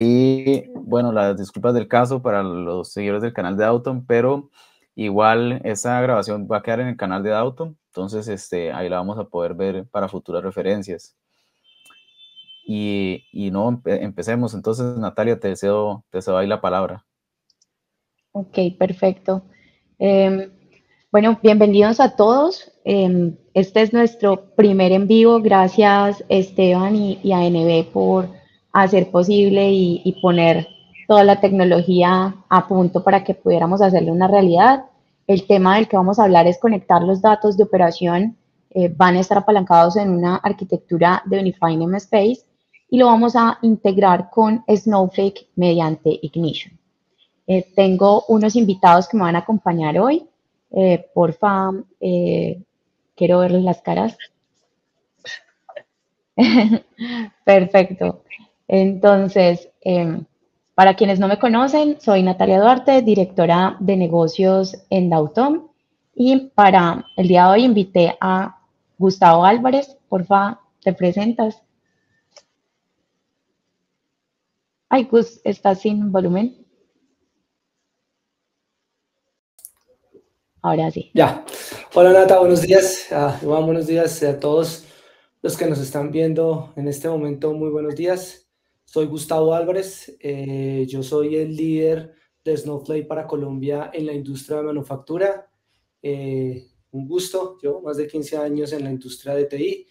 Y bueno, las disculpas del caso para los seguidores del canal de Autumn, pero igual esta grabación va a quedar en el canal de Autumn, entonces ahí la vamos a poder ver para futuras referencias. Y no, empecemos. Entonces, Natalia, te cedo ahí la palabra. Ok, perfecto. Em, bueno, bienvenidos a todos. Este es nuestro primer en vivo. Gracias Esteban y a NB por hacer posible y poner toda la tecnología a punto para que pudiéramos hacerlo una realidad. El tema del que vamos a hablar es conectar los datos de operación. Van a estar apalancados en una arquitectura de Unifying Space y lo vamos a integrar con Snowflake mediante Ignition. Tengo unos invitados que me van a acompañar hoy. Porfa, quiero verles las caras. Perfecto. Entonces, para quienes no me conocen, soy Natalia Duarte, directora de negocios en Dautom. Y para el día de hoy invité a Gustavo Álvarez. Porfa, te presentas. Ay, Gus, estás sin volumen. Ahora sí. Ya. Hola Nata, buenos días. Iván, buenos días a todos los que nos están viendo en este momento. Muy buenos días. Soy Gustavo Álvarez. Yo soy el líder de Snowflake para Colombia en la industria de manufactura. Un gusto. Llevo más de 15 años en la industria de TI.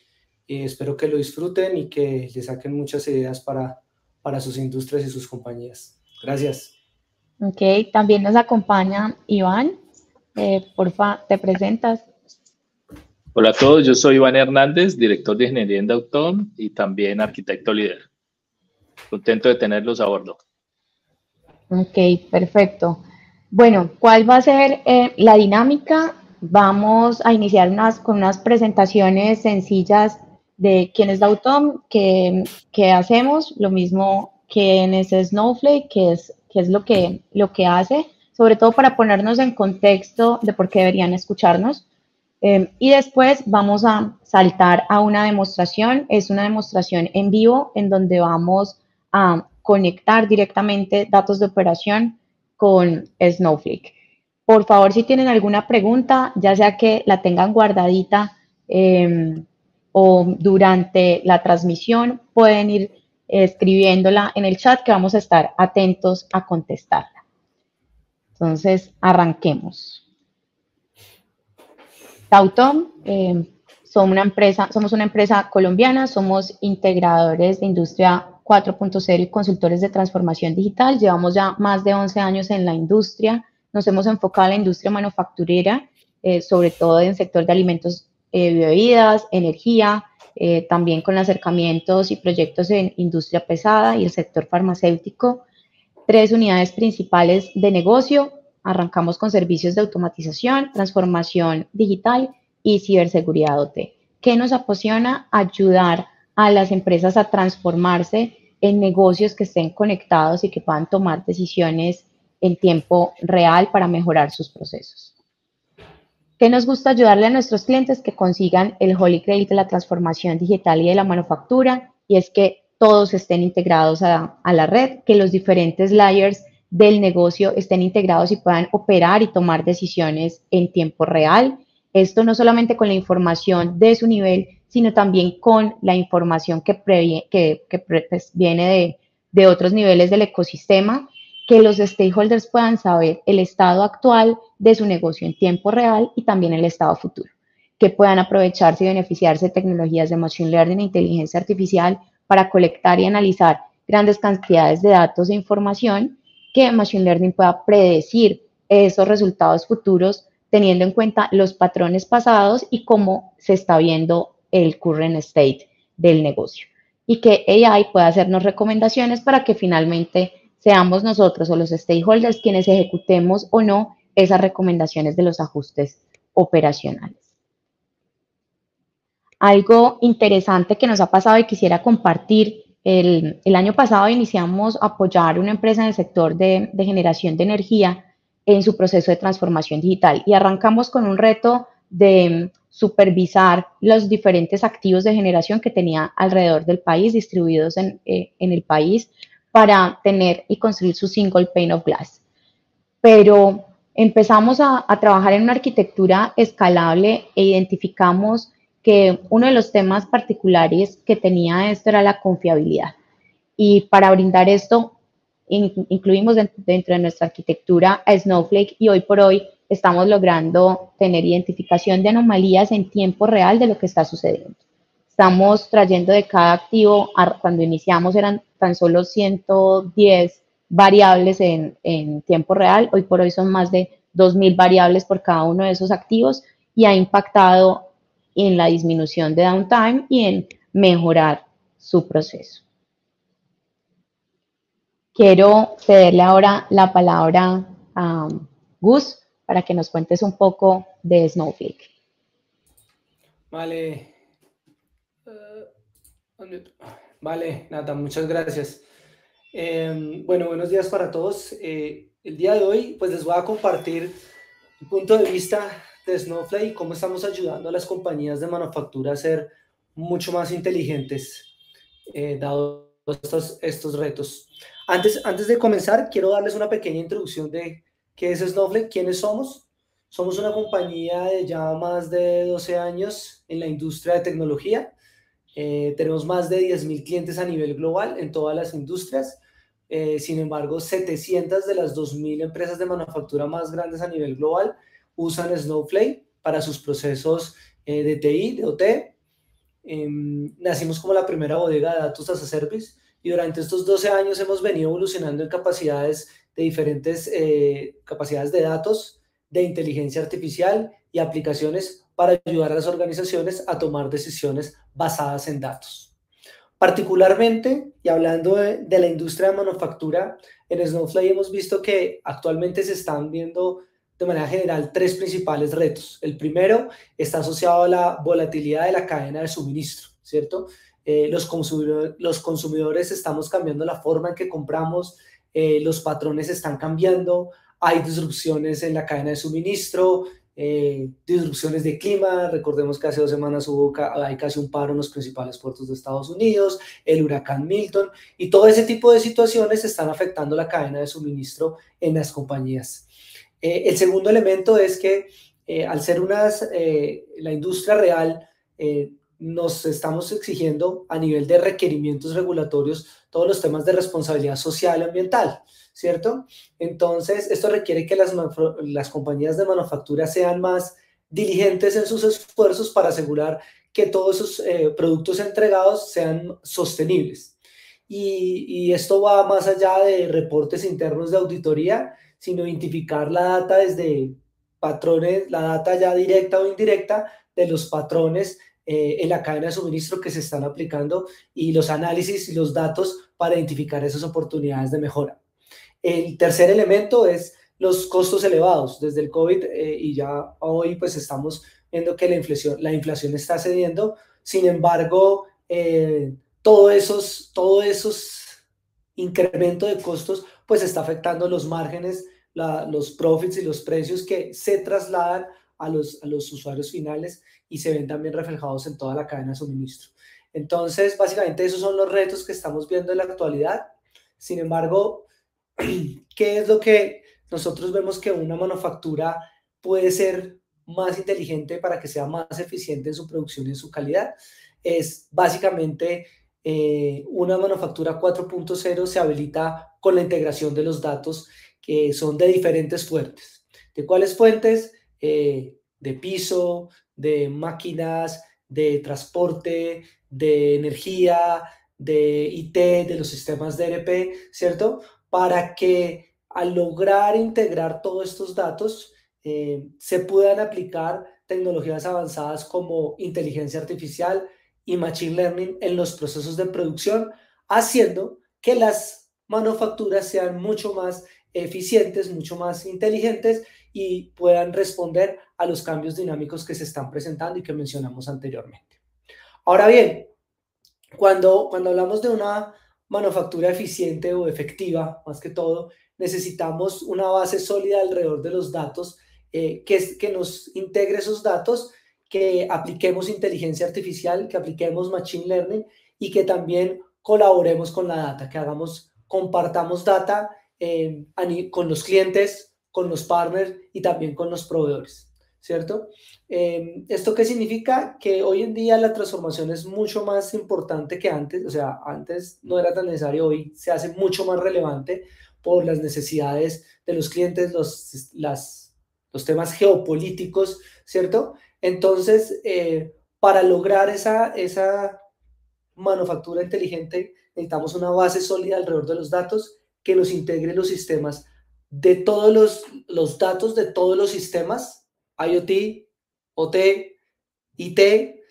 Espero que lo disfruten y que le saquen muchas ideas para sus industrias y sus compañías. Gracias. Ok, también nos acompaña Iván. Porfa, te presentas. Hola a todos, yo soy Iván Hernández, director de Ingeniería en Dautom y también arquitecto líder. Contento de tenerlos a bordo. Ok, perfecto. Bueno, ¿cuál va a ser la dinámica? Vamos a iniciar con unas presentaciones sencillas de quién es Dautom, qué hacemos, lo mismo que en ese Snowflake, qué es lo que hace, sobre todo para ponernos en contexto de por qué deberían escucharnos. Y después vamos a saltar a una demostración. Es una demostración en vivo en donde vamos a conectar directamente datos de operación con Snowflake. Por favor, si tienen alguna pregunta, ya sea que la tengan guardadita o durante la transmisión, pueden ir escribiéndola en el chat que vamos a estar atentos a contestarla. Entonces, arranquemos. Tautom, somos una empresa colombiana, somos integradores de industria 4.0 y consultores de transformación digital. Llevamos ya más de 11 años en la industria. Nos hemos enfocado en la industria manufacturera, sobre todo en el sector de alimentos, bebidas, energía, también con acercamientos y proyectos en industria pesada y el sector farmacéutico. 3 unidades principales de negocio. Arrancamos con servicios de automatización, transformación digital y ciberseguridad OT. ¿Qué nos apasiona? Ayudar a las empresas a transformarse en negocios que estén conectados y que puedan tomar decisiones en tiempo real para mejorar sus procesos. ¿Qué nos gusta ayudarle a nuestros clientes? Que consigan el Holy Grail de la transformación digital y de la manufactura, y es que todos estén integrados a la red, que los diferentes layers del negocio estén integrados y puedan operar y tomar decisiones en tiempo real. Esto no solamente con la información de su nivel, sino también con la información que pues, viene de otros niveles del ecosistema, que los stakeholders puedan saber el estado actual de su negocio en tiempo real y también el estado futuro, que puedan aprovecharse y beneficiarse de tecnologías de Machine Learning e inteligencia artificial para colectar y analizar grandes cantidades de datos e información, que Machine Learning pueda predecir esos resultados futuros teniendo en cuenta los patrones pasados y cómo se está viendo el current state del negocio. Y que AI pueda hacernos recomendaciones para que finalmente seamos nosotros o los stakeholders quienes ejecutemos o no esas recomendaciones de los ajustes operacionales. Algo interesante que nos ha pasado y quisiera compartir, el año pasado iniciamos a apoyar una empresa en el sector de generación de energía en su proceso de transformación digital y arrancamos con un reto de supervisar los diferentes activos de generación que tenía alrededor del país, distribuidos en el país, para tener y construir su single pane of glass. Pero empezamos a trabajar en una arquitectura escalable e identificamos que uno de los temas particulares que tenía esto era la confiabilidad. Y para brindar esto, incluimos dentro de nuestra arquitectura a Snowflake y hoy por hoy estamos logrando tener identificación de anomalías en tiempo real de lo que está sucediendo. Estamos trayendo de cada activo, cuando iniciamos eran tan solo 110 variables en tiempo real, hoy por hoy son más de 2.000 variables por cada uno de esos activos y ha impactado en la disminución de downtime y en mejorar su proceso. Quiero cederle ahora la palabra a Gus para que nos cuentes un poco de Snowflake. Vale. Vale, Nata, muchas gracias. Bueno, buenos días para todos. El día de hoy, pues les voy a compartir el punto de vista de Snowflake y cómo estamos ayudando a las compañías de manufactura a ser mucho más inteligentes, dado estos retos. Antes de comenzar, quiero darles una pequeña introducción de qué es Snowflake, quiénes somos. Somos una compañía de ya más de 12 años en la industria de tecnología. Tenemos más de 10.000 clientes a nivel global en todas las industrias. Sin embargo, 700 de las 2.000 empresas de manufactura más grandes a nivel global usan Snowflake para sus procesos de TI, de OT. Nacimos como la primera bodega de datos as a service y durante estos 12 años hemos venido evolucionando en capacidades de diferentes capacidades de datos, de inteligencia artificial y aplicaciones para ayudar a las organizaciones a tomar decisiones basadas en datos. Particularmente, y hablando de la industria de manufactura, en Snowflake hemos visto que actualmente se están viendo de manera general 3 principales retos. El primero está asociado a la volatilidad de la cadena de suministro, ¿cierto? Los consumidores estamos cambiando la forma en que compramos, los patrones están cambiando, hay disrupciones en la cadena de suministro, disrupciones de clima. Recordemos que hace 2 semanas hay casi un paro en los principales puertos de Estados Unidos, el huracán Milton, y todo ese tipo de situaciones están afectando la cadena de suministro en las compañías. El segundo elemento es que al ser la industria real, nos estamos exigiendo a nivel de requerimientos regulatorios todos los temas de responsabilidad social y ambiental, ¿cierto? Entonces, esto requiere que las compañías de manufactura sean más diligentes en sus esfuerzos para asegurar que todos esos productos entregados sean sostenibles. Y esto va más allá de reportes internos de auditoría, sino identificar la data desde patrones, la data ya directa o indirecta de los patrones en la cadena de suministro que se están aplicando y los análisis y los datos para identificar esas oportunidades de mejora. El tercer elemento es los costos elevados. Desde el COVID y ya hoy pues estamos viendo que la inflación está cediendo. Sin embargo, todos esos incrementos de costos pues está afectando los márgenes, los profits y los precios que se trasladan a los usuarios finales y se ven también reflejados en toda la cadena de suministro. Entonces, básicamente esos son los retos que estamos viendo en la actualidad. Sin embargo, ¿qué es lo que nosotros vemos que una manufactura puede ser más inteligente para que sea más eficiente en su producción y en su calidad? Es básicamente una manufactura 4.0 se habilita con la integración de los datos que son de diferentes fuentes. ¿De cuáles fuentes? De piso, de máquinas, de transporte, de energía, de IT, de los sistemas de ERP, ¿cierto? Para que al lograr integrar todos estos datos se puedan aplicar tecnologías avanzadas como inteligencia artificial y machine learning en los procesos de producción, haciendo que las manufacturas sean mucho más eficientes, mucho más inteligentes y puedan responder a los cambios dinámicos que se están presentando y que mencionamos anteriormente. Ahora bien, cuando hablamos de una manufactura eficiente o efectiva, más que todo, necesitamos una base sólida alrededor de los datos, que nos integre esos datos, que apliquemos inteligencia artificial, que apliquemos machine learning y que también colaboremos con la data, que hagamos compartamos data con los clientes, con los partners y también con los proveedores, ¿cierto? ¿Esto qué significa? Que hoy en día la transformación es mucho más importante que antes, o sea, antes no era tan necesario, hoy se hace mucho más relevante por las necesidades de los clientes, los temas geopolíticos, ¿cierto? Entonces, para lograr esa manufactura inteligente, necesitamos una base sólida alrededor de los datos que nos integre los sistemas de todos los datos de todos los sistemas, IoT, OT, IT,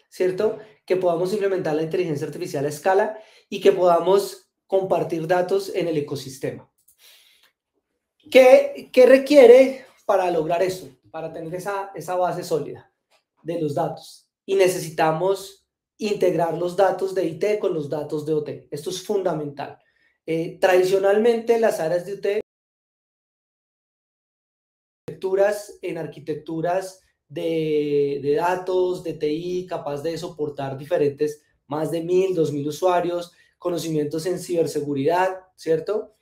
¿cierto? Que podamos implementar la inteligencia artificial a escala y que podamos compartir datos en el ecosistema. ¿Qué requiere para lograr eso? Para tener esa base sólida de los datos. Y necesitamos integrar los datos de IT con los datos de OT. Esto es fundamental. Tradicionalmente, las áreas de OT en arquitecturas de datos, de TI, capaz de soportar diferentes, más de 1.000, 2.000 usuarios, conocimientos en ciberseguridad, ¿cierto?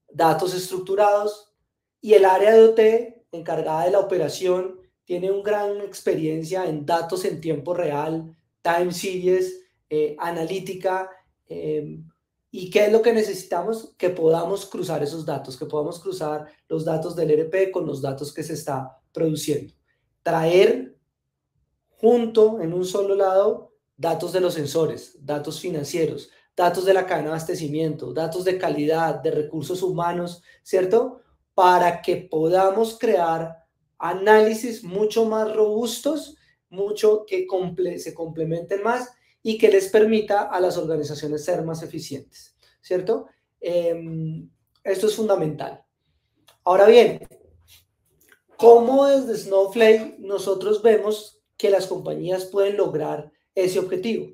Datos estructurados. Y el área de OT, encargada de la operación, tiene una gran experiencia en datos en tiempo real, time series, analítica. ¿Y qué es lo que necesitamos? Que podamos cruzar esos datos, que podamos cruzar los datos del ERP con los datos que se está produciendo. Traer junto, en un solo lado, datos de los sensores, datos financieros, datos de la cadena de abastecimiento, datos de calidad, de recursos humanos, ¿cierto? Para que podamos crear análisis mucho más robustos, mucho que se complementen más y que les permita a las organizaciones ser más eficientes, ¿cierto? Esto es fundamental. Ahora bien, ¿cómo desde Snowflake nosotros vemos que las compañías pueden lograr ese objetivo?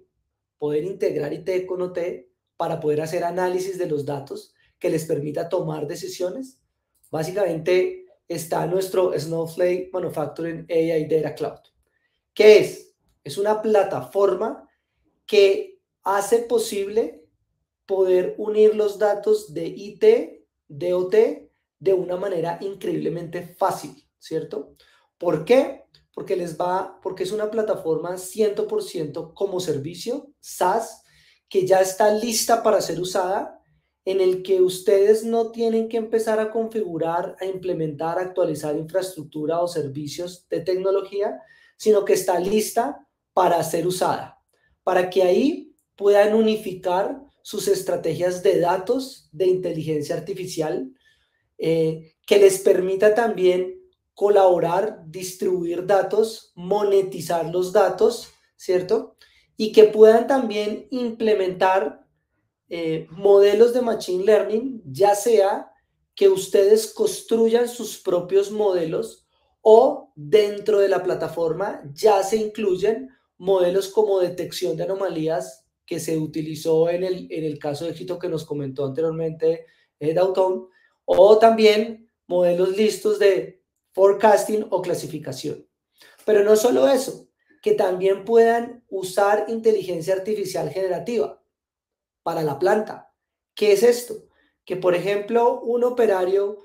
Poder integrar IT con OT para poder hacer análisis de los datos que les permita tomar decisiones. Básicamente está nuestro Snowflake Manufacturing AI Data Cloud. ¿Qué es? Es una plataforma que hace posible poder unir los datos de IT, de OT, de una manera increíblemente fácil, ¿cierto? ¿Por qué? Porque es una plataforma 100% como servicio, SaaS, que ya está lista para ser usada, en el que ustedes no tienen que empezar a configurar, a implementar, a actualizar infraestructura o servicios de tecnología, sino que está lista para ser usada, para que ahí puedan unificar sus estrategias de datos, de inteligencia artificial, que les permita también colaborar, distribuir datos, monetizar los datos, ¿cierto? Y que puedan también implementar modelos de Machine Learning, ya sea que ustedes construyan sus propios modelos o dentro de la plataforma ya se incluyen modelos como detección de anomalías que se utilizó en el caso de éxito que nos comentó anteriormente Dauton, o también modelos listos de forecasting o clasificación. Pero no solo eso, que también puedan usar inteligencia artificial generativa para la planta. ¿Qué es esto? Que, por ejemplo, un operario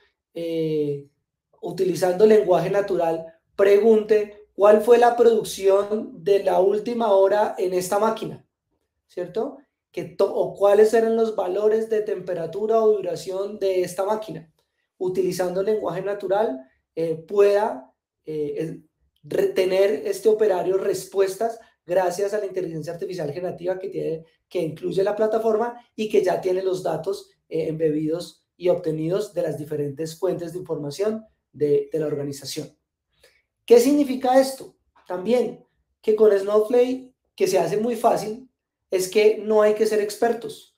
utilizando lenguaje natural pregunte cuál fue la producción de la última hora en esta máquina, ¿cierto? O cuáles eran los valores de temperatura o vibración de esta máquina. Utilizando lenguaje natural pueda tener este operario respuestas gracias a la inteligencia artificial generativa que incluye la plataforma y que ya tiene los datos embebidos y obtenidos de las diferentes fuentes de información de la organización. ¿Qué significa esto? También que con Snowflake, que se hace muy fácil, es que no hay que ser expertos.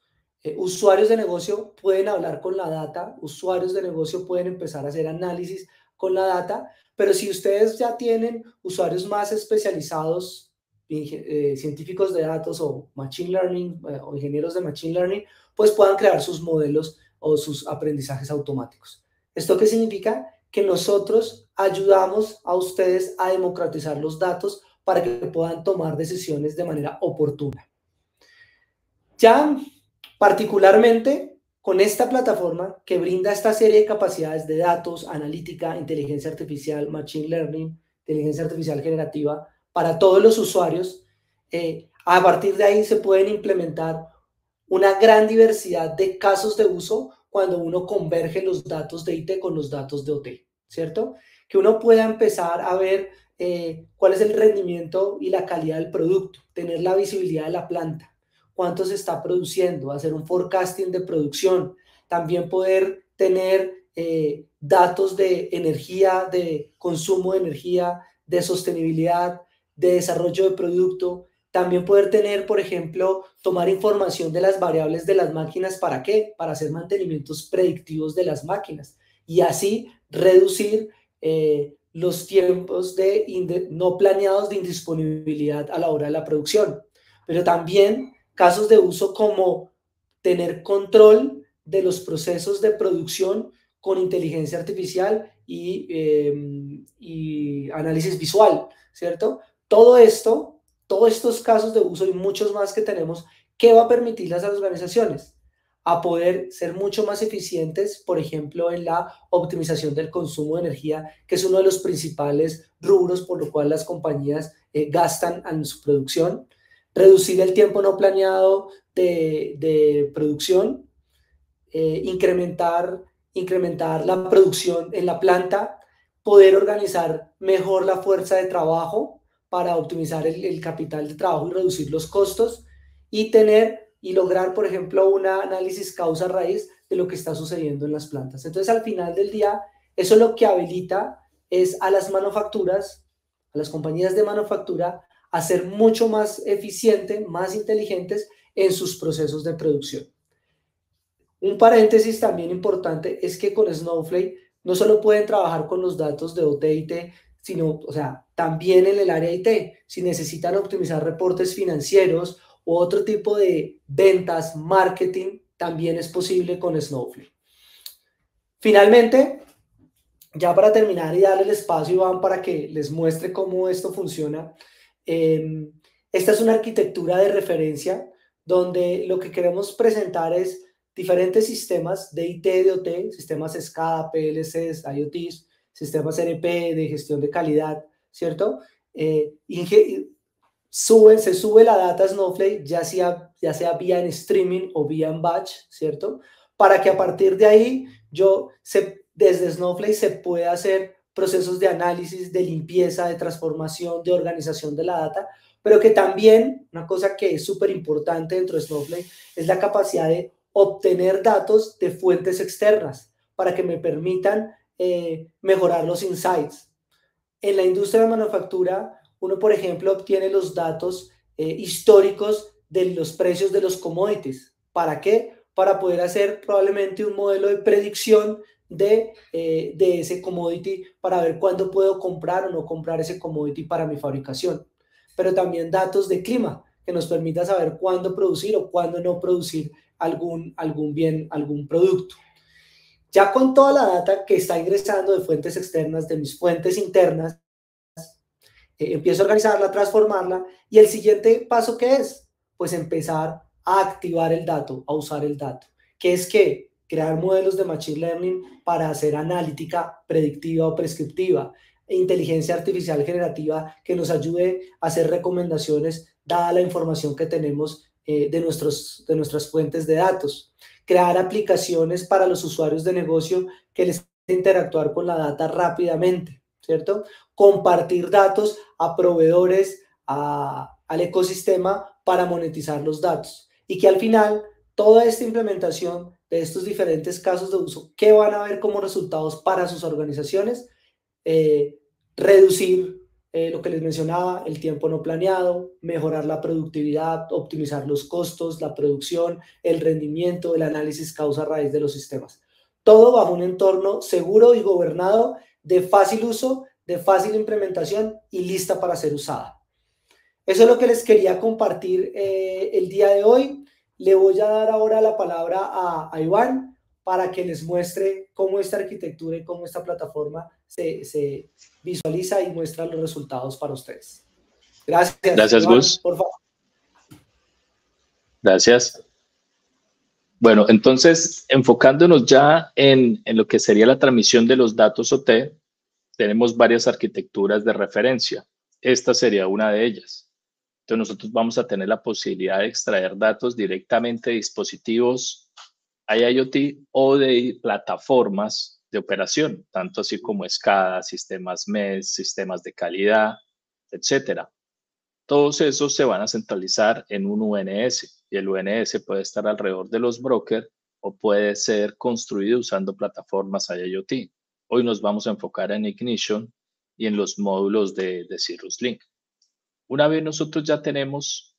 Usuarios de negocio pueden hablar con la data, usuarios de negocio pueden empezar a hacer análisis con la data, pero si ustedes ya tienen usuarios más especializados, científicos de datos o machine learning o ingenieros de machine learning, pues puedan crear sus modelos o sus aprendizajes automáticos. ¿Esto qué significa? Que nosotros ayudamos a ustedes a democratizar los datos para que puedan tomar decisiones de manera oportuna. Ya particularmente con esta plataforma que brinda esta serie de capacidades de datos, analítica, inteligencia artificial, machine learning, inteligencia artificial generativa, para todos los usuarios, a partir de ahí se pueden implementar una gran diversidad de casos de uso cuando uno converge los datos de IT con los datos de OT, ¿cierto? Que uno pueda empezar a ver cuál es el rendimiento y la calidad del producto, tener la visibilidad de la planta, cuánto se está produciendo, hacer un forecasting de producción, también poder tener datos de energía, de consumo de energía, de sostenibilidad, de desarrollo de producto, también poder tener, por ejemplo, tomar información de las variables de las máquinas, ¿para qué? Para hacer mantenimientos predictivos de las máquinas y así reducir los tiempos no planeados de indisponibilidad a la hora de la producción. Pero también casos de uso como tener control de los procesos de producción con inteligencia artificial y análisis visual, ¿cierto? Todo esto, todos estos casos de uso y muchos más que tenemos, ¿qué va a permitirles a las organizaciones? A poder ser mucho más eficientes, por ejemplo, en la optimización del consumo de energía, que es uno de los principales rubros por lo cual las compañías gastan en su producción, reducir el tiempo no planeado de producción, incrementar la producción en la planta, poder organizar mejor la fuerza de trabajo para optimizar el capital de trabajo y reducir los costos y lograr, por ejemplo, un análisis causa-raíz de lo que está sucediendo en las plantas. Entonces, al final del día, eso lo que habilita es a las manufacturas, a las compañías de manufactura, a ser mucho más eficientes, más inteligentes en sus procesos de producción. Un paréntesis también importante es que con Snowflake no solo pueden trabajar con los datos de OT y IT, sino, o sea, también en el área IT, si necesitan optimizar reportes financieros o otro tipo de ventas, marketing, también es posible con Snowflake. Finalmente, ya para terminar y darle el espacio, Iván, para que les muestre cómo esto funciona, esta es una arquitectura de referencia donde lo que queremos presentar es diferentes sistemas de IT, de OT, sistemas SCADA, PLCs, IoTs, sistemas ERP de gestión de calidad, ¿cierto? Se sube la data a Snowflake, ya sea vía en streaming o vía en batch, ¿cierto? Para que a partir de ahí desde Snowflake se pueda hacer procesos de análisis, de limpieza, de transformación, de organización de la data, pero que también, una cosa que es súper importante dentro de Snowflake, es la capacidad de obtener datos de fuentes externas para que me permitan mejorar los insights. En la industria de manufactura, uno, por ejemplo, obtiene los datos históricos de los precios de los commodities. ¿Para qué? Para poder hacer probablemente un modelo de predicción de ese commodity para ver cuándo puedo comprar o no comprar ese commodity para mi fabricación. Pero también datos de clima que nos permita saber cuándo producir o cuándo no producir algún bien, algún producto. Ya con toda la data que está ingresando de fuentes externas, de mis fuentes internas, empiezo a organizarla, a transformarla, y el siguiente paso, ¿qué es? Pues empezar a activar el dato, a usar el dato. ¿Qué es qué? Crear modelos de machine learning para hacer analítica predictiva o prescriptiva, e inteligencia artificial generativa que nos ayude a hacer recomendaciones dada la información que tenemos de nuestras fuentes de datos. Crear aplicaciones para los usuarios de negocio que les interactuar con la data rápidamente, ¿cierto? Compartir datos a proveedores, al ecosistema para monetizar los datos. Y que al final, toda esta implementación de estos diferentes casos de uso, ¿qué van a ver como resultados para sus organizaciones? Reducir lo que les mencionaba, el tiempo no planeado, mejorar la productividad, optimizar los costos, la producción, el rendimiento, el análisis causa-raíz de los sistemas. Todo bajo un entorno seguro y gobernado, de fácil uso, de fácil implementación y lista para ser usada. Eso es lo que les quería compartir el día de hoy. Le voy a dar ahora la palabra a Iván para que les muestre cómo esta arquitectura y cómo esta plataforma se visualiza y muestra los resultados para ustedes. Gracias. Gracias, Iván, Gus. por favor. Gracias. Bueno, entonces, enfocándonos ya en lo que sería la transmisión de los datos OT, tenemos varias arquitecturas de referencia. Esta sería una de ellas. Entonces, nosotros vamos a tener la posibilidad de extraer datos directamente de dispositivos IoT o de plataformas de operación, tanto así como SCADA, sistemas MES, sistemas de calidad, etcétera. Todos esos se van a centralizar en un UNS y el UNS puede estar alrededor de los brokers o puede ser construido usando plataformas IoT. Hoy nos vamos a enfocar en Ignition y en los módulos de Cirrus Link. Una vez nosotros ya tenemos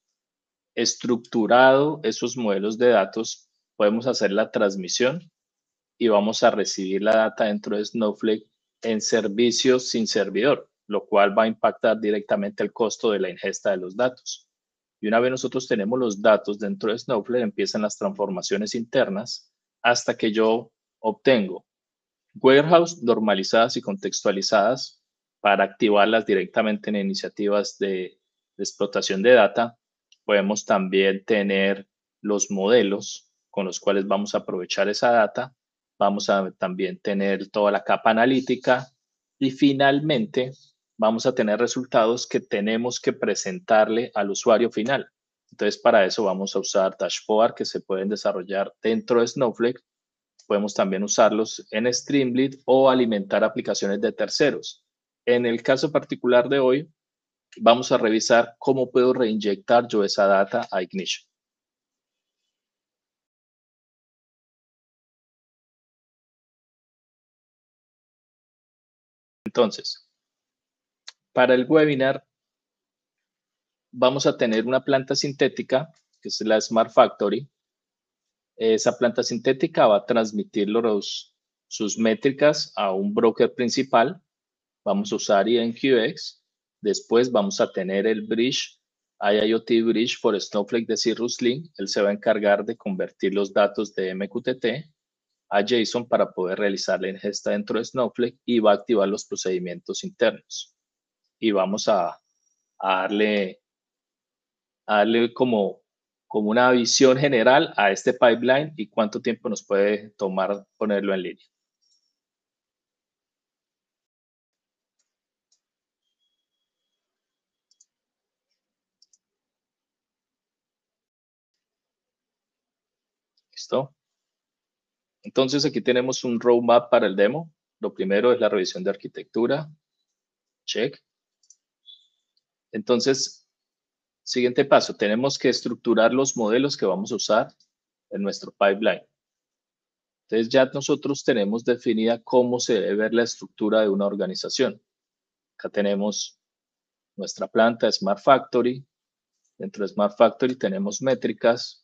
estructurado esos modelos de datos, podemos hacer la transmisión y vamos a recibir la data dentro de Snowflake en servicios sin servidor, lo cual va a impactar directamente el costo de la ingesta de los datos. Y una vez nosotros tenemos los datos dentro de Snowflake, empiezan las transformaciones internas hasta que yo obtengo warehouse normalizadas y contextualizadas para activarlas directamente en iniciativas de explotación de data. Podemos también tener los modelos con los cuales vamos a aprovechar esa data. Vamos a también tener toda la capa analítica y finalmente vamos a tener resultados que tenemos que presentarle al usuario final. Entonces, para eso vamos a usar dashboard que se pueden desarrollar dentro de Snowflake. Podemos también usarlos en Streamlit o alimentar aplicaciones de terceros. En el caso particular de hoy, vamos a revisar cómo puedo reinyectar yo esa data a Ignition. Entonces, para el webinar, vamos a tener una planta sintética, que es la Smart Factory. Esa planta sintética va a transmitir sus métricas a un broker principal. Vamos a usar INQX. Después vamos a tener el bridge, IoT Bridge for Snowflake de Cirrus Link. Él se va a encargar de convertir los datos de MQTT a JSON para poder realizar la ingesta dentro de Snowflake y va a activar los procedimientos internos. Y vamos a darle como una visión general a este pipeline y cuánto tiempo nos puede tomar ponerlo en línea. ¿Listo? Entonces aquí tenemos un roadmap para el demo. Lo primero es la revisión de arquitectura. Check. Entonces, siguiente paso, tenemos que estructurar los modelos que vamos a usar en nuestro pipeline. Entonces ya nosotros tenemos definida cómo se debe ver la estructura de una organización. Acá tenemos nuestra planta Smart Factory. Dentro de Smart Factory tenemos métricas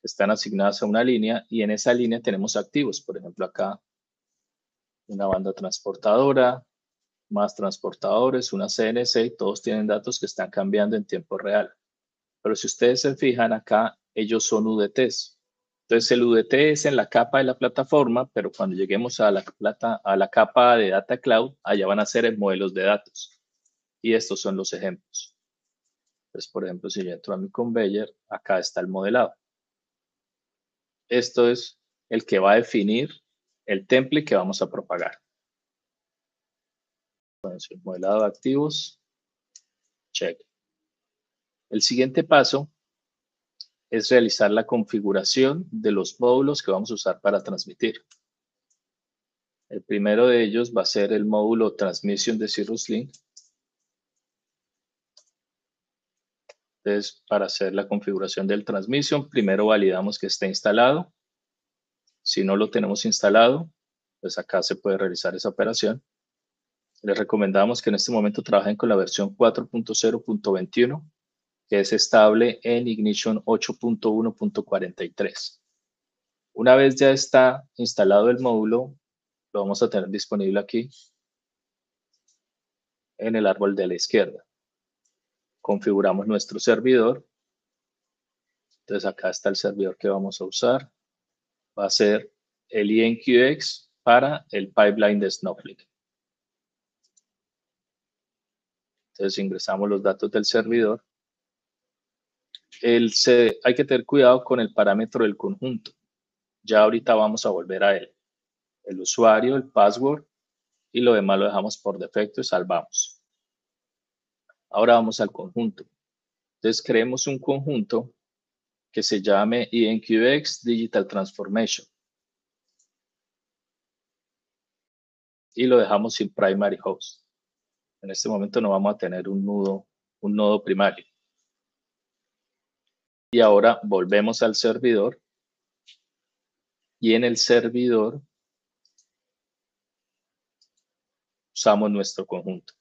que están asignadas a una línea y en esa línea tenemos activos. Por ejemplo, acá una banda transportadora, más transportadores, una CNC, y todos tienen datos que están cambiando en tiempo real. Pero si ustedes se fijan acá, ellos son UDTs. Entonces el UDT es en la capa de la plataforma, pero cuando lleguemos a la capa de Data Cloud, allá van a ser en modelos de datos. Y estos son los ejemplos. Entonces, por ejemplo, si yo entro a mi conveyor, acá está el modelado. Esto es el que va a definir el template que vamos a propagar. Entonces, el modelado de activos, check. El siguiente paso es realizar la configuración de los módulos que vamos a usar para transmitir. El primero de ellos va a ser el módulo Transmission de Cirrus Link. Entonces, para hacer la configuración del Transmission, primero validamos que esté instalado. Si no lo tenemos instalado, pues acá se puede realizar esa operación. Les recomendamos que en este momento trabajen con la versión 4.0.21, que es estable en Ignition 8.1.43. Una vez ya está instalado el módulo, lo vamos a tener disponible aquí en el árbol de la izquierda. Configuramos nuestro servidor. Entonces acá está el servidor que vamos a usar. Va a ser el INQX para el pipeline de Snowflake. Entonces ingresamos los datos del servidor. Hay que tener cuidado con el parámetro del conjunto. Ya ahorita vamos a volver a él. El usuario, el password y lo demás lo dejamos por defecto y salvamos. Ahora vamos al conjunto. Entonces creemos un conjunto que se llame ENQX Digital Transformation. Y lo dejamos sin primary host. En este momento no vamos a tener un nodo primario. Y ahora volvemos al servidor. Y en el servidor usamos nuestro conjunto.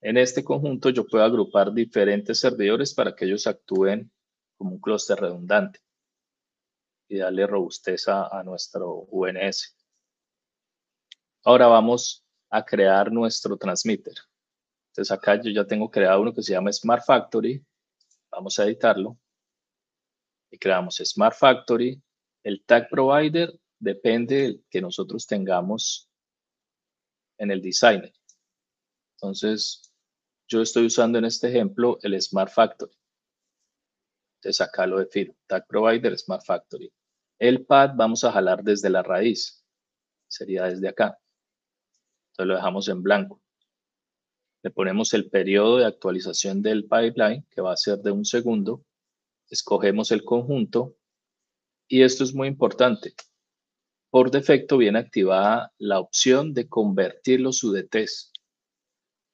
En este conjunto yo puedo agrupar diferentes servidores para que ellos actúen como un clúster redundante y darle robustez a nuestro UNS. Ahora vamos a crear nuestro transmitter. Entonces acá yo ya tengo creado uno que se llama Smart Factory. Vamos a editarlo. Y creamos Smart Factory. El tag provider depende del que nosotros tengamos en el designer. Entonces, yo estoy usando en este ejemplo el Smart Factory. Entonces acá lo defino. Tag provider Smart Factory. El path vamos a jalar desde la raíz. Sería desde acá. Entonces lo dejamos en blanco. Le ponemos el periodo de actualización del pipeline, que va a ser de 1 segundo. Escogemos el conjunto. Y esto es muy importante. Por defecto viene activada la opción de convertir los UDTs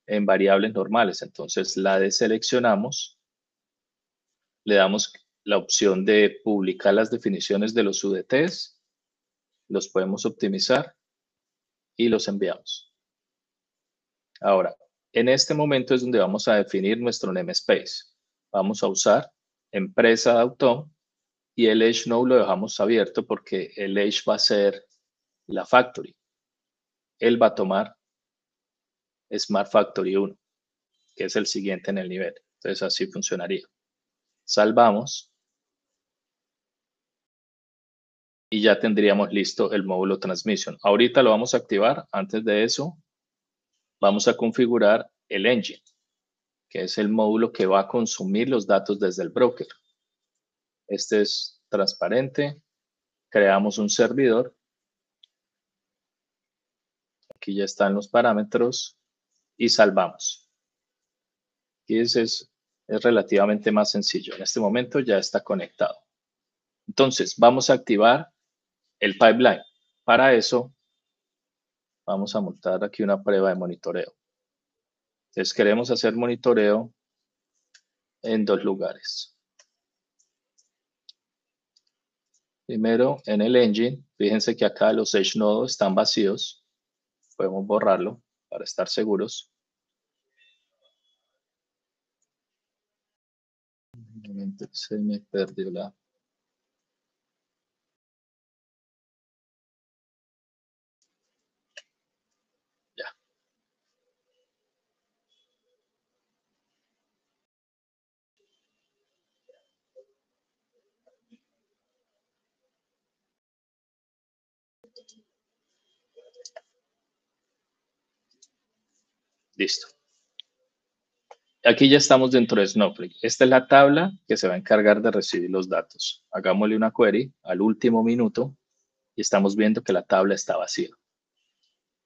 en variables normales. Entonces la deseleccionamos. Le damos la opción de publicar las definiciones de los UDTs. Los podemos optimizar y los enviamos. Ahora, en este momento es donde vamos a definir nuestro namespace. Vamos a usar empresa de Autom y el Edge Node lo dejamos abierto porque el Edge va a ser la factory. Él va a tomar Smart Factory 1, que es el siguiente en el nivel. Entonces así funcionaría. Salvamos. Y ya tendríamos listo el módulo Transmission. Ahorita lo vamos a activar. Antes de eso, vamos a configurar el engine, que es el módulo que va a consumir los datos desde el broker. Este es transparente. Creamos un servidor. Aquí ya están los parámetros y salvamos. Y ese es relativamente más sencillo. En este momento ya está conectado. Entonces, vamos a activar el pipeline. Para eso, vamos a montar aquí una prueba de monitoreo. Entonces, queremos hacer monitoreo en 2 lugares. Primero, en el engine. Fíjense que acá los Edge nodos están vacíos. Podemos borrarlo para estar seguros. Se me perdió la... Ya. Listo. Aquí ya estamos dentro de Snowflake. Esta es la tabla que se va a encargar de recibir los datos. Hagámosle una query al último minuto y estamos viendo que la tabla está vacía.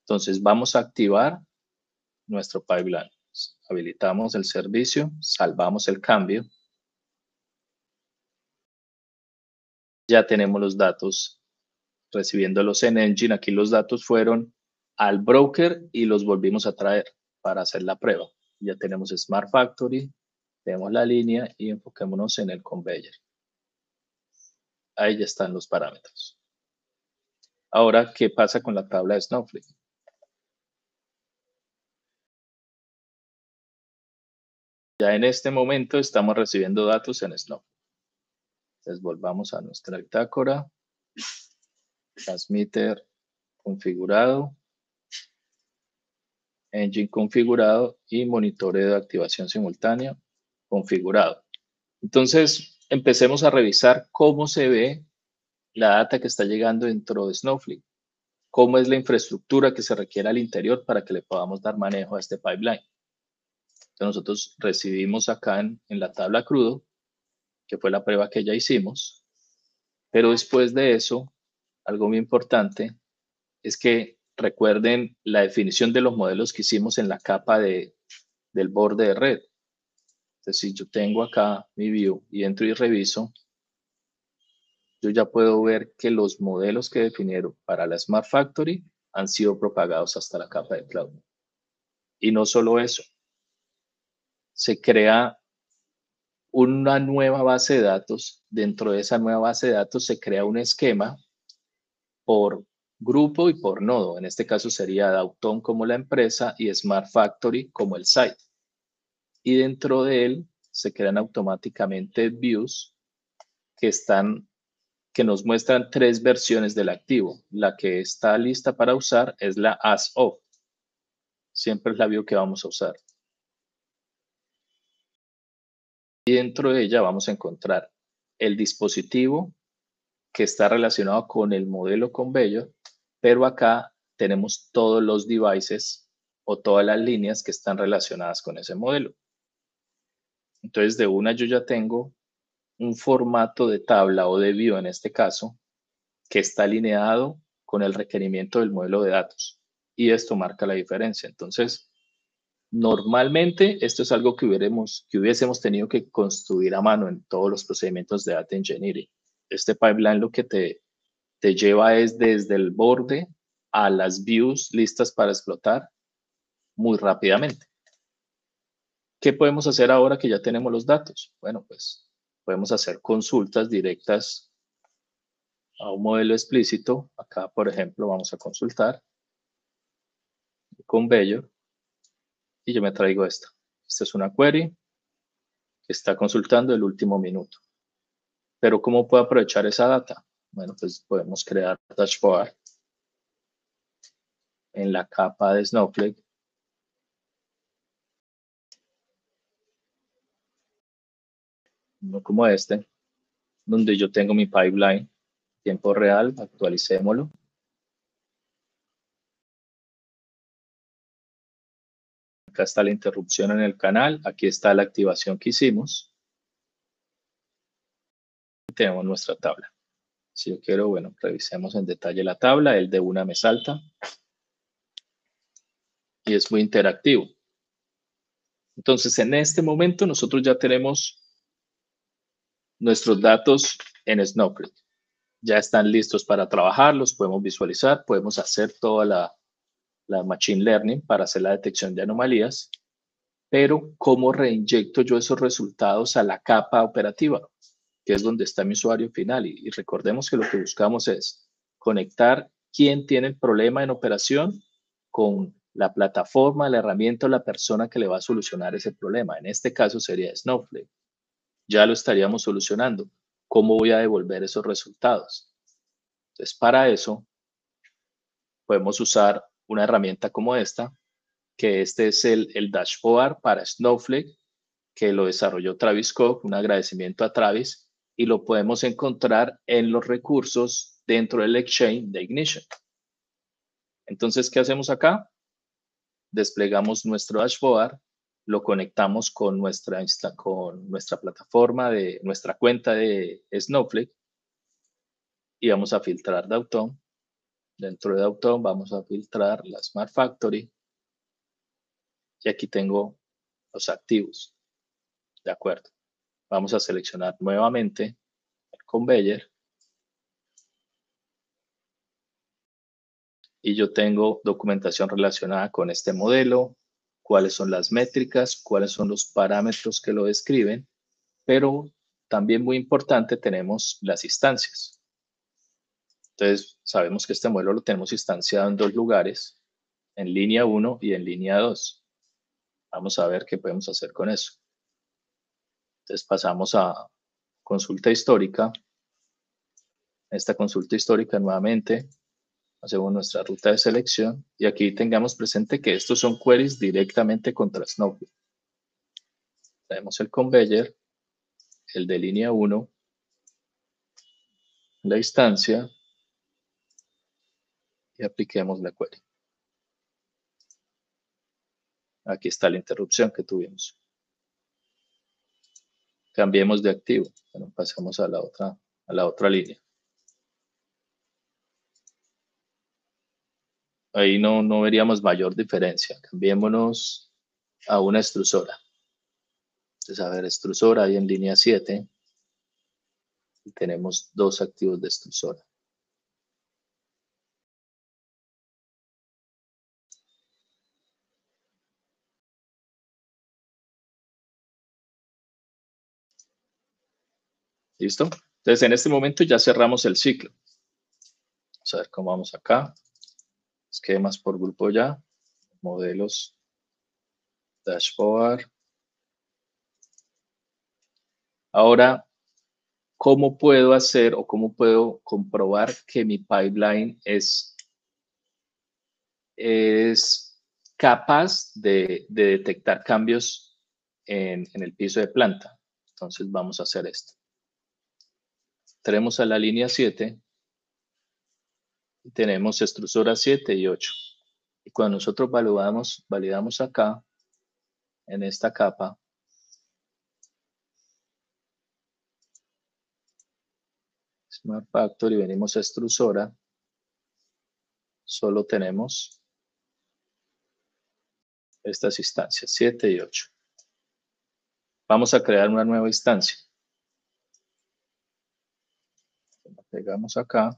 Entonces vamos a activar nuestro pipeline. Habilitamos el servicio, salvamos el cambio. Ya tenemos los datos recibiéndolos en Engine. Aquí los datos fueron al broker y los volvimos a traer para hacer la prueba. Ya tenemos Smart Factory, tenemos la línea y enfoquémonos en el conveyor. Ahí ya están los parámetros. Ahora, ¿qué pasa con la tabla de Snowflake? Ya en este momento estamos recibiendo datos en Snowflake. Entonces volvamos a nuestra bitácora. Transmitter configurado. Engine configurado y monitoreo de activación simultánea configurado. Entonces, empecemos a revisar cómo se ve la data que está llegando dentro de Snowflake. Cómo es la infraestructura que se requiere al interior para que le podamos dar manejo a este pipeline. Entonces, nosotros recibimos acá en la tabla crudo, que fue la prueba que ya hicimos. Pero después de eso, algo muy importante es que recuerden la definición de los modelos que hicimos en la capa del borde de red. Entonces, si yo tengo acá mi view y entro y reviso, yo ya puedo ver que los modelos que definieron para la Smart Factory han sido propagados hasta la capa de cloud. Y no solo eso, se crea una nueva base de datos. Dentro de esa nueva base de datos se crea un esquema por grupo y por nodo. En este caso sería Dauton como la empresa y Smart Factory como el site. Y dentro de él se crean automáticamente views que nos muestran 3 versiones del activo. La que está lista para usar es la as of. Siempre es la view que vamos a usar. Y dentro de ella vamos a encontrar el dispositivo que está relacionado con el modelo Conveyor, pero acá tenemos todos los devices o todas las líneas que están relacionadas con ese modelo. Entonces, de una yo ya tengo un formato de tabla o de view en este caso que está alineado con el requerimiento del modelo de datos. Y esto marca la diferencia. Entonces, normalmente esto es algo que hubiésemos tenido que construir a mano en todos los procedimientos de Data Engineering. Este pipeline lo que te lleva es desde el borde a las views listas para explotar muy rápidamente. ¿Qué podemos hacer ahora que ya tenemos los datos? Bueno, pues podemos hacer consultas directas a un modelo explícito. Acá, por ejemplo, vamos a consultar Conveyor y yo me traigo esta. Esta es una query que está consultando el último minuto. Pero ¿cómo puedo aprovechar esa data? Bueno, pues podemos crear dashboard en la capa de Snowflake. Uno como este, donde yo tengo mi pipeline tiempo real, actualicémoslo. Acá está la interrupción en el canal, aquí está la activación que hicimos. Y tenemos nuestra tabla. Si yo quiero, bueno, revisemos en detalle la tabla, el de una me salta. Y es muy interactivo. Entonces, en este momento nosotros ya tenemos nuestros datos en Snowflake. Ya están listos para trabajar, los podemos visualizar, podemos hacer toda la Machine Learning para hacer la detección de anomalías, pero ¿cómo reinyecto yo esos resultados a la capa operativa? Que es donde está mi usuario final. Y recordemos que lo que buscamos es conectar quién tiene el problema en operación con la plataforma, la herramienta o la persona que le va a solucionar ese problema. En este caso sería Snowflake. Ya lo estaríamos solucionando. ¿Cómo voy a devolver esos resultados? Entonces, para eso podemos usar una herramienta como esta, que este es el dashboard para Snowflake, que lo desarrolló Travis Cook, un agradecimiento a Travis, y lo podemos encontrar en los recursos dentro del Exchange de Ignition. Entonces, ¿qué hacemos acá? Desplegamos nuestro dashboard, lo conectamos con nuestra plataforma, de nuestra cuenta de Snowflake, y vamos a filtrar Dauton. Dentro de Dauton vamos a filtrar la Smart Factory, y aquí tengo los activos. De acuerdo. Vamos a seleccionar nuevamente el Conveyor. Y yo tengo documentación relacionada con este modelo, cuáles son las métricas, cuáles son los parámetros que lo describen, pero también muy importante tenemos las instancias. Entonces, sabemos que este modelo lo tenemos instanciado en 2 lugares, en línea 1 y en línea 2. Vamos a ver qué podemos hacer con eso. Entonces, pasamos a consulta histórica. Esta consulta histórica nuevamente hacemos nuestra ruta de selección y aquí tengamos presente que estos son queries directamente contra Snowflake. Tenemos el Conveyor, el de línea 1, la instancia y apliquemos la query. Aquí está la interrupción que tuvimos. Cambiemos de activo. Bueno, pasamos a la otra línea. ahí no veríamos mayor diferencia. Cambiémonos a una extrusora. Entonces, a ver, extrusora ahí en línea 7. Y tenemos 2 activos de extrusora. ¿Listo? Entonces, en este momento ya cerramos el ciclo. Vamos a ver cómo vamos acá. Esquemas por grupo ya. Modelos. Dashboard. Ahora, ¿cómo puedo hacer o cómo puedo comprobar que mi pipeline es capaz de detectar cambios en el piso de planta? Entonces, vamos a hacer esto. Tenemos a la línea 7 y tenemos extrusoras 7 y 8. Y cuando nosotros validamos acá, en esta capa, Smart Factory, venimos a extrusora, solo tenemos estas instancias, 7 y 8. Vamos a crear una nueva instancia. La pegamos acá.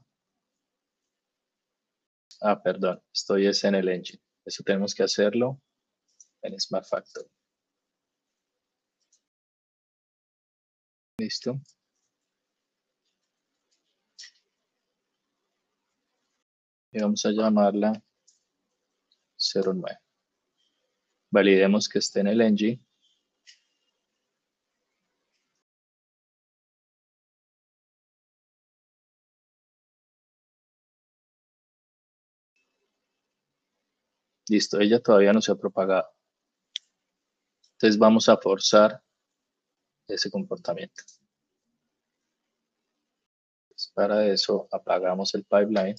Ah, perdón, estoy en el engine. Eso tenemos que hacerlo en Smart Factory. Listo. Y vamos a llamarla 09. Validemos que esté en el engine. Listo, ella todavía no se ha propagado. Entonces vamos a forzar ese comportamiento. Pues para eso apagamos el pipeline.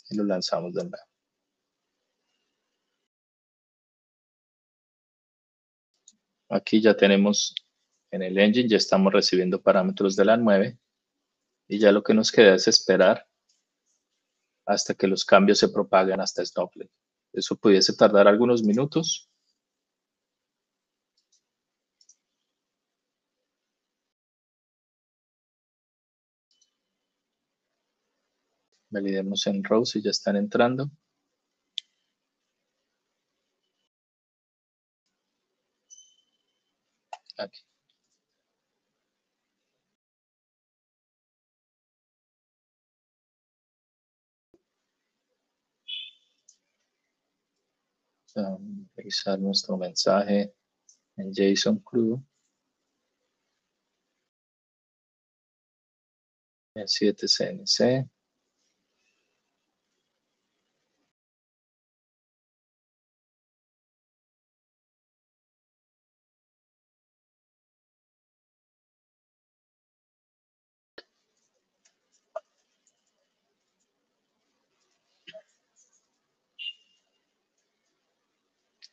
Y lo lanzamos de nuevo. Aquí ya tenemos en el engine, ya estamos recibiendo parámetros de la 9 y ya lo que nos queda es esperar hasta que los cambios se propaguen hasta Snowflake. Eso pudiese tardar algunos minutos. Validemos en row si ya están entrando. Aquí. Vamos a revisar nuestro mensaje en JSON crudo. En 7CNC.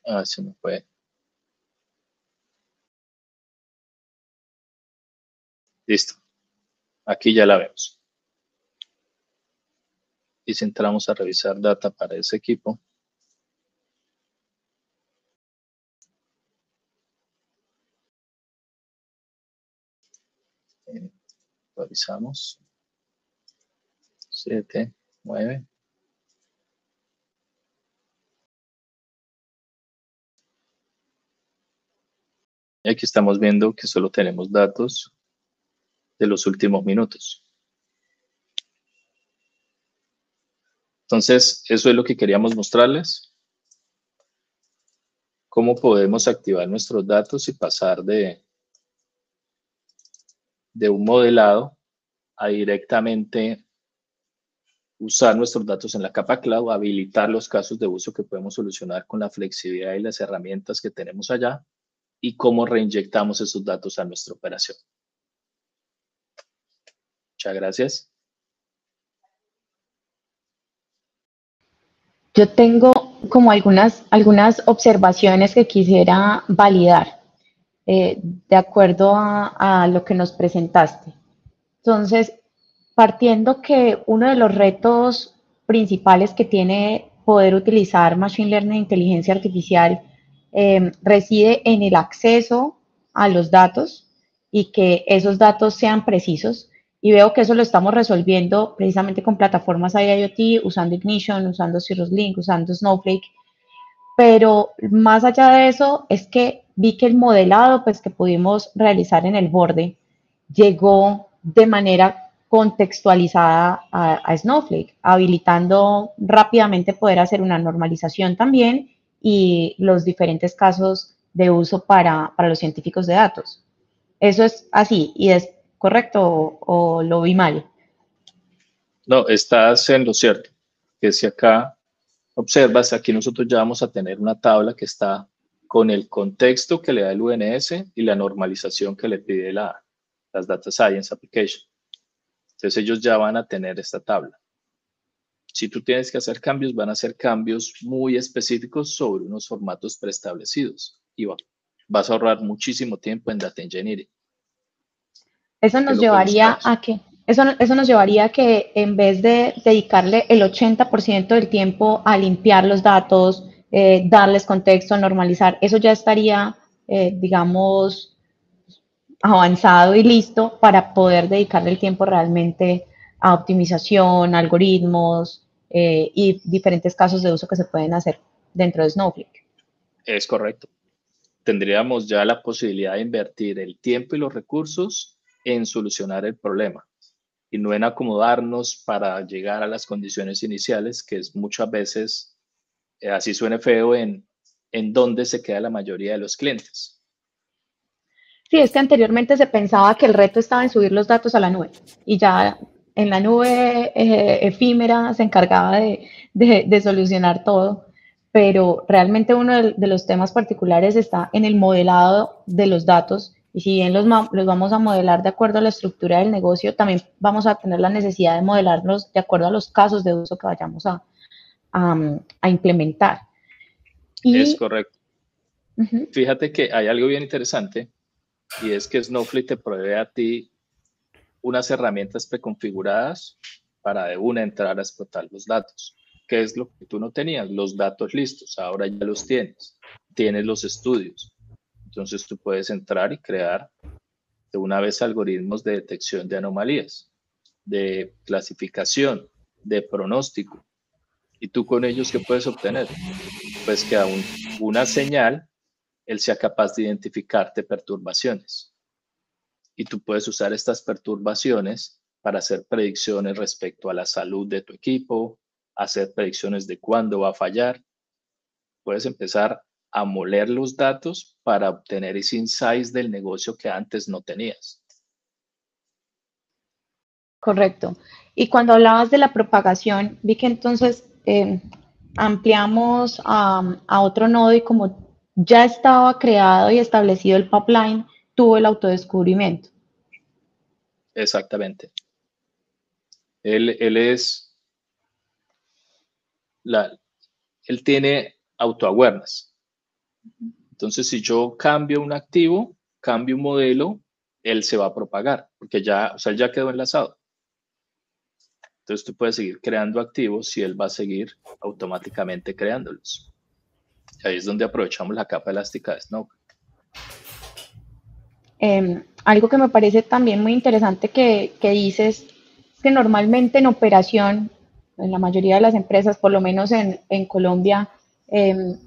Ah, se me fue. Listo. Aquí ya la vemos. Y si entramos a revisar data para ese equipo, revisamos 7, 9. Y aquí estamos viendo que solo tenemos datos de los últimos minutos. Entonces, eso es lo que queríamos mostrarles. Cómo podemos activar nuestros datos y pasar de un modelado a directamente usar nuestros datos en la capa cloud, habilitar los casos de uso que podemos solucionar con la flexibilidad y las herramientas que tenemos allá y cómo reinyectamos esos datos a nuestra operación. Muchas gracias. Yo tengo como algunas observaciones que quisiera validar de acuerdo a lo que nos presentaste. Entonces, partiendo que uno de los retos principales que tiene poder utilizar Machine Learning e inteligencia artificial reside en el acceso a los datos y que esos datos sean precisos. Y veo que eso lo estamos resolviendo precisamente con plataformas IoT, usando Ignition, usando Cirrus Link, usando Snowflake. Pero más allá de eso, es que vi que el modelado pues, que pudimos realizar en el borde llegó de manera contextualizada a Snowflake, habilitando rápidamente poder hacer una normalización también y los diferentes casos de uso para los científicos de datos. Eso es así, y es correcto o lo vi mal. No, estás en lo cierto, que si acá observas, aquí nosotros ya vamos a tener una tabla que está con el contexto que le da el UNS y la normalización que le pide las Data Science Application. Entonces ellos ya van a tener esta tabla. Si tú tienes que hacer cambios, van a ser cambios muy específicos sobre unos formatos preestablecidos y vas a ahorrar muchísimo tiempo en Data Engineering. Eso nos llevaría a que, eso nos llevaría a que en vez de dedicarle el 80% del tiempo a limpiar los datos, darles contexto, normalizar, eso ya estaría, digamos, avanzado y listo para poder dedicarle el tiempo realmente a optimización, algoritmos y diferentes casos de uso que se pueden hacer dentro de Snowflake. Es correcto. Tendríamos ya la posibilidad de invertir el tiempo y los recursos en solucionar el problema y no en acomodarnos para llegar a las condiciones iniciales, que es muchas veces, así suene feo, en donde se queda la mayoría de los clientes. Sí, es que anteriormente se pensaba que el reto estaba en subir los datos a la nube y ya en la nube efímera se encargaba de solucionar todo, pero realmente uno de los temas particulares está en el modelado de los datos y si bien los vamos a modelar de acuerdo a la estructura del negocio, también vamos a tener la necesidad de modelarlos de acuerdo a los casos de uso que vayamos a implementar. Es correcto. Fíjate que hay algo bien interesante y es que Snowflake te provee a ti unas herramientas preconfiguradas para de una entrar a explotar los datos. ¿Qué es lo que tú no tenías? Los datos listos, ahora ya los tienes. Tienes los estudios. Entonces tú puedes entrar y crear de una vez algoritmos de detección de anomalías, de clasificación, de pronóstico. ¿Y tú con ellos qué puedes obtener? Pues que a una señal, él sea capaz de identificarte perturbaciones. Y tú puedes usar estas perturbaciones para hacer predicciones respecto a la salud de tu equipo, hacer predicciones de cuándo va a fallar. Puedes empezar a moler los datos para obtener ese insights del negocio que antes no tenías. Correcto. Y cuando hablabas de la propagación, vi que entonces ampliamos a otro nodo y como ya estaba creado y establecido el pipeline, tuvo el autodescubrimiento. Exactamente. Él tiene auto-awareness. Entonces, si yo cambio un activo, cambio un modelo, él se va a propagar, porque ya quedó enlazado. Entonces, tú puedes seguir creando activos y él va a seguir automáticamente creándolos. Y ahí es donde aprovechamos la capa elástica de Snowflake. Algo que me parece también muy interesante que dices es que normalmente en operación, en la mayoría de las empresas, por lo menos en Colombia,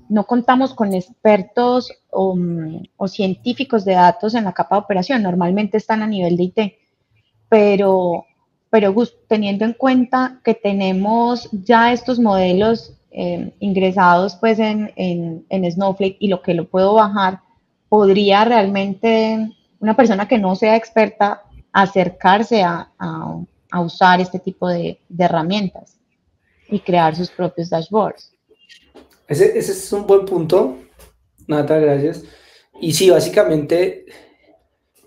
no contamos con expertos o científicos de datos en la capa de operación, normalmente están a nivel de IT, pero teniendo en cuenta que tenemos ya estos modelos ingresados pues en Snowflake y lo que lo puedo bajar, podría realmente una persona que no sea experta acercarse a usar este tipo de herramientas y crear sus propios dashboards. Ese es un buen punto, Nata, gracias. Y sí, básicamente,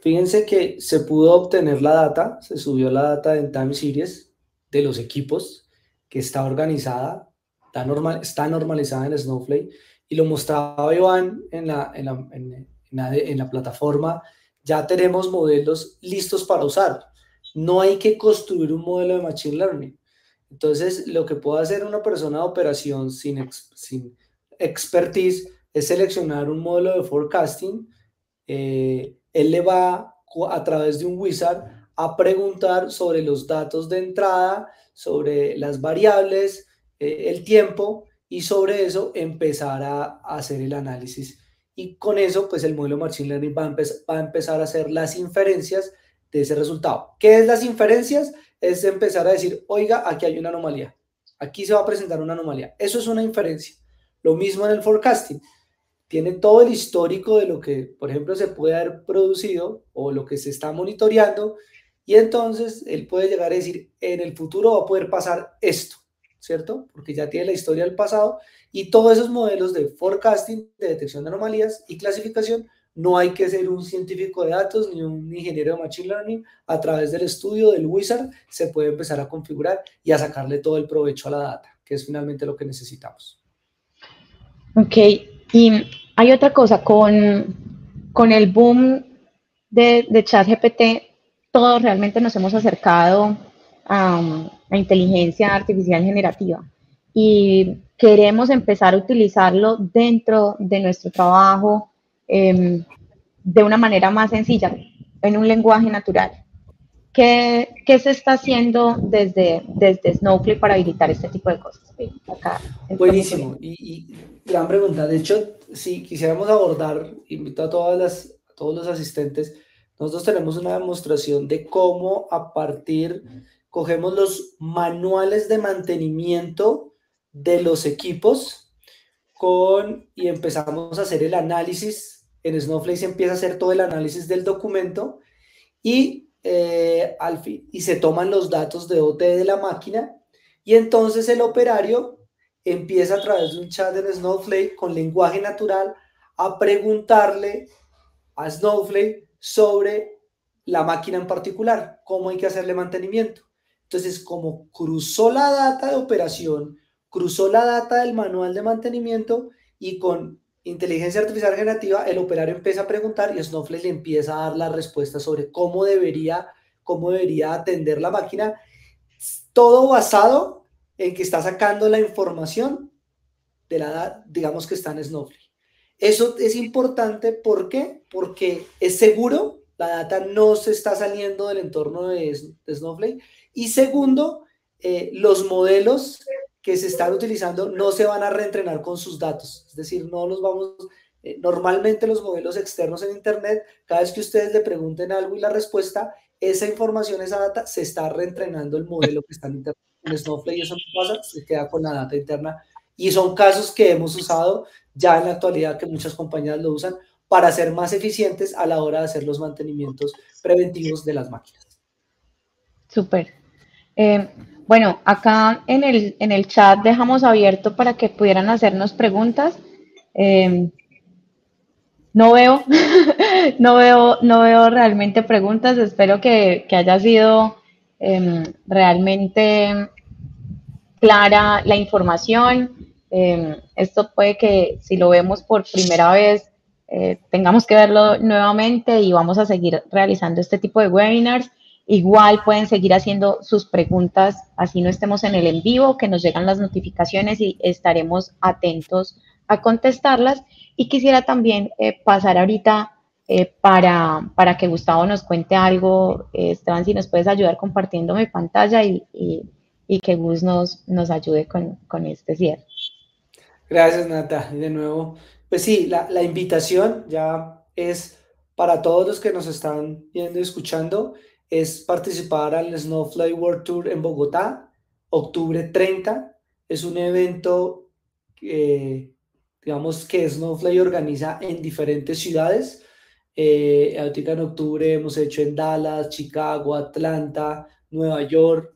fíjense que se pudo obtener la data, se subió la data en time series de los equipos, que está organizada, está normalizada en Snowflake, y lo mostraba Iván en la plataforma. Ya tenemos modelos listos para usar. No hay que construir un modelo de Machine Learning. Entonces, lo que puede hacer una persona de operación sin expertise es seleccionar un modelo de forecasting. Él le va a través de un wizard a preguntar sobre los datos de entrada, sobre las variables, el tiempo, y sobre eso empezar a hacer el análisis. Y con eso, pues el modelo Machine Learning va a empezar a hacer las inferencias de ese resultado. ¿Qué es las inferencias? Es empezar a decir, oiga, aquí hay una anomalía. Aquí se va a presentar una anomalía. Eso es una inferencia. Lo mismo en el forecasting. Tiene todo el histórico de lo que, por ejemplo, se puede haber producido o lo que se está monitoreando, y entonces él puede llegar a decir, en el futuro va a poder pasar esto, ¿cierto? Porque ya tiene la historia del pasado, y todos esos modelos de forecasting, de detección de anomalías y clasificación, no hay que ser un científico de datos ni un ingeniero de Machine Learning. A través del estudio del wizard se puede empezar a configurar y a sacarle todo el provecho a la data, que es finalmente lo que necesitamos. Ok, y hay otra cosa, con el boom de ChatGPT, todos realmente nos hemos acercado a inteligencia artificial generativa y queremos empezar a utilizarlo dentro de nuestro trabajo de una manera más sencilla, en un lenguaje natural. ¿Qué se está haciendo desde Snowflake para habilitar este tipo de cosas? Acá, Buenísimo, y gran pregunta. De hecho, si quisiéramos abordar, invito a todos los asistentes, nosotros tenemos una demostración de cómo cogemos los manuales de mantenimiento de los equipos y empezamos a hacer el análisis. En Snowflake se empieza a hacer todo el análisis del documento y se toman los datos de OT de la máquina, y entonces el operario empieza a través de un chat en Snowflake con lenguaje natural a preguntarle a Snowflake sobre la máquina en particular, cómo hay que hacerle mantenimiento. Entonces, como cruzó la data de operación, cruzó la data del manual de mantenimiento, y con inteligencia artificial generativa, el operario empieza a preguntar y Snowflake le empieza a dar la respuesta sobre cómo debería atender la máquina, todo basado en que está sacando la información de la, digamos, que está en Snowflake. Eso es importante, ¿por qué? Porque es seguro, la data no se está saliendo del entorno de Snowflake, y segundo, los modelos que se están utilizando no se van a reentrenar con sus datos, es decir, no los vamos... normalmente los modelos externos en Internet, cada vez que ustedes le pregunten algo y la respuesta, esa información, esa data, se está reentrenando el modelo que está en Internet. En Snowflake eso no pasa, se queda con la data interna, y son casos que hemos usado ya en la actualidad, que muchas compañías lo usan para ser más eficientes a la hora de hacer los mantenimientos preventivos de las máquinas. Súper. Bueno, acá en el chat dejamos abierto para que pudieran hacernos preguntas. No veo, no veo realmente preguntas. Espero que haya sido realmente clara la información. Esto puede que, si lo vemos por primera vez, tengamos que verlo nuevamente, y vamos a seguir realizando este tipo de webinars. Igual pueden seguir haciendo sus preguntas, así no estemos en el en vivo, que nos llegan las notificaciones y estaremos atentos a contestarlas. Y quisiera también pasar ahorita para que Gustavo nos cuente algo. Esteban, si nos puedes ayudar compartiendo mi pantalla y que Gus nos ayude con este cierre. Gracias, Nata. Y de nuevo, pues sí, la invitación ya es para todos los que nos están viendo y escuchando, es participar al Snowflake World Tour en Bogotá, octubre 30. Es un evento, digamos, que Snowflake organiza en diferentes ciudades. Ahorita en octubre hemos hecho en Dallas, Chicago, Atlanta, Nueva York.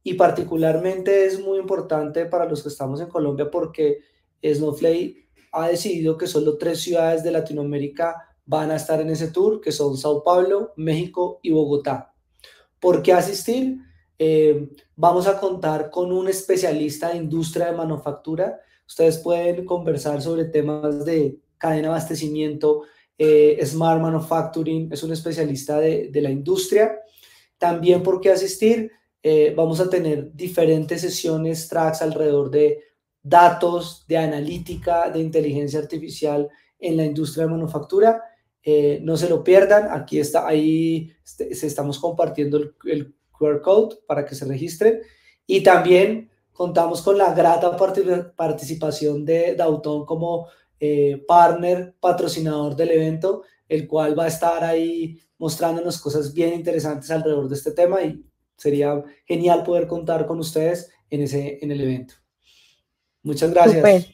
Y particularmente es muy importante para los que estamos en Colombia, porque Snowflake ha decidido que solo 3 ciudades de Latinoamérica van a estar en ese tour, que son Sao Paulo, México y Bogotá. ¿Por qué asistir? Vamos a contar con un especialista de industria de manufactura. Ustedes pueden conversar sobre temas de cadena de abastecimiento, Smart Manufacturing, es un especialista de la industria. también por qué asistir. Vamos a tener diferentes sesiones, tracks alrededor de datos, de analítica, de inteligencia artificial en la industria de manufactura. No se lo pierdan, aquí está, ahí estamos compartiendo el QR code para que se registren, y también contamos con la grata participación de Dautón como partner, patrocinador del evento, el cual va a estar ahí mostrándonos cosas bien interesantes alrededor de este tema, y sería genial poder contar con ustedes en el evento. Muchas gracias. Super.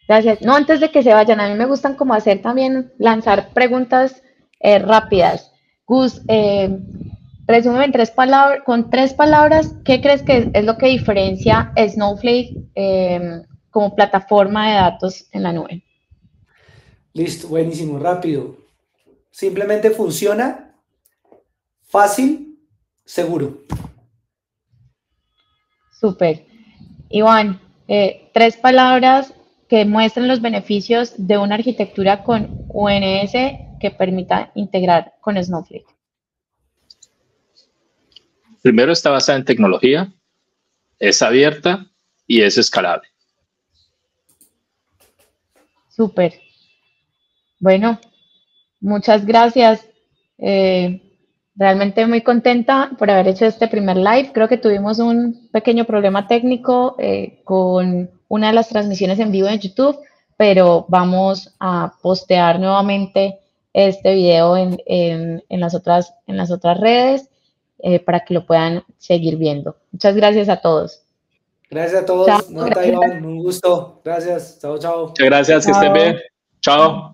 Gracias. No, antes de que se vayan, a mí me gustan como hacer también, lanzar preguntas rápidas. Gus, resúmeme con 3 palabras, ¿qué crees que es lo que diferencia Snowflake como plataforma de datos en la nube? Listo, buenísimo, rápido. Simplemente funciona, fácil, seguro. Súper. Iván, 3 palabras que muestren los beneficios de una arquitectura con UNS que permita integrar con Snowflake. Primero, está basada en tecnología, es abierta y es escalable. Súper. Bueno, muchas gracias. Realmente muy contenta por haber hecho este primer live. Creo que tuvimos un pequeño problema técnico con una de las transmisiones en vivo en YouTube, pero vamos a postear nuevamente este video en las otras redes para que lo puedan seguir viendo. Muchas gracias a todos. Gracias a todos. Chao. Nota, Iván, un gusto. Gracias. Chao, chao. Muchas gracias, que estén bien. Chao.